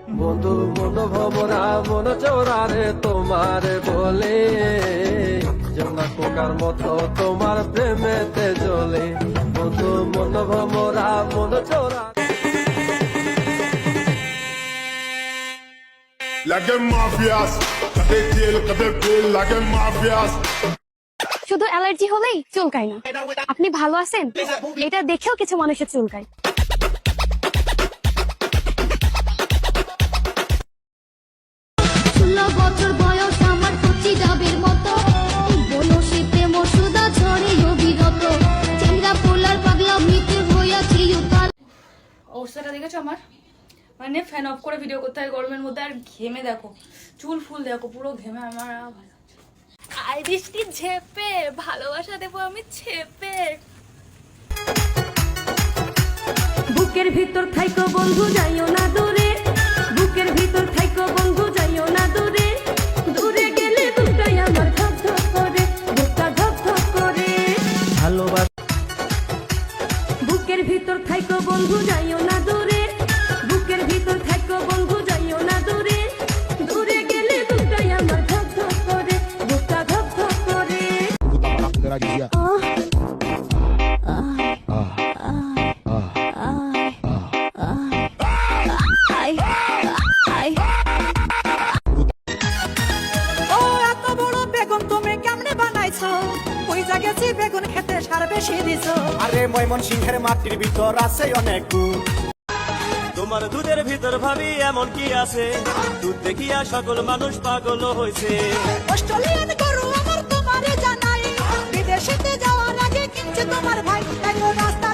বন্ধু মন ভমরা মন চোরারে তোমার বলে জনা কোকার মতো তোমার প্রেমেতে জ্বলে বন্ধু মন ভমরা মন চোরা Like them mafias, they deal, they bill like them mafias. শুধু অ্যালার্জি হলেই চুলকায় না। আপনি ভালো আছেন এটা দেখেও কিছু মানুষের চুলকায়। 16 বছর বয়স আমার কচি ডাবের মতো বলো সে প্রেম সুদা ঝরে অবিরত চেংড়া পোলার পাগলা মিতে হইয়াছি উতাল। অবস্থাটা দেখেছো আমার, মানে ফ্যান অফ করে ভিডিও করতে হয় গরমের মধ্যে, আর ঘেমে দেখো, চুল ফুল দেখো, পুরো ঘেমে আমার ভালো। আই বৃষ্টি ঝেপে ভালোবাসা দেবো আমি ছেপে। বুকের ভিতর থাইকো বন্ধু যাইও না দূরে, বুকের ভিতর থাইকো বন্ধু যাইও না দূরে, দূরে গেলে বুকটাই আমার ধক ধক করে, বুকটা ধক ধক করে ভালোবাসা বুকের ভিতর থাইকো বন্ধু যাইও না দূরে, বুকের ভিতর থাইকো বন্ধু যাইও না দূরে, দূরে গেলে বুকটাই আমার ধক ধক করে, বুকটা ধক ধক করে। ও এত বড় বেগুন তুমি কেমনে বানাইছো? ওই জায়গায় বেগুন খেতে সার বেশি দিছো। আরে ময়মন সিংহের মাটির ভিতর আছে অনেক গুণ। তোমার দুধের ভিতর ভাবি এমন কি আছে, দুধ দেখিয়া সকল মানুষ পাগল হয়েছে। অস্ট্রেলিয়ান গরু আমার তোমারে জানাই, বিদেশেতে যাওয়ার আগে কিনছে তোমার ভাই, তাই ও রাস্তা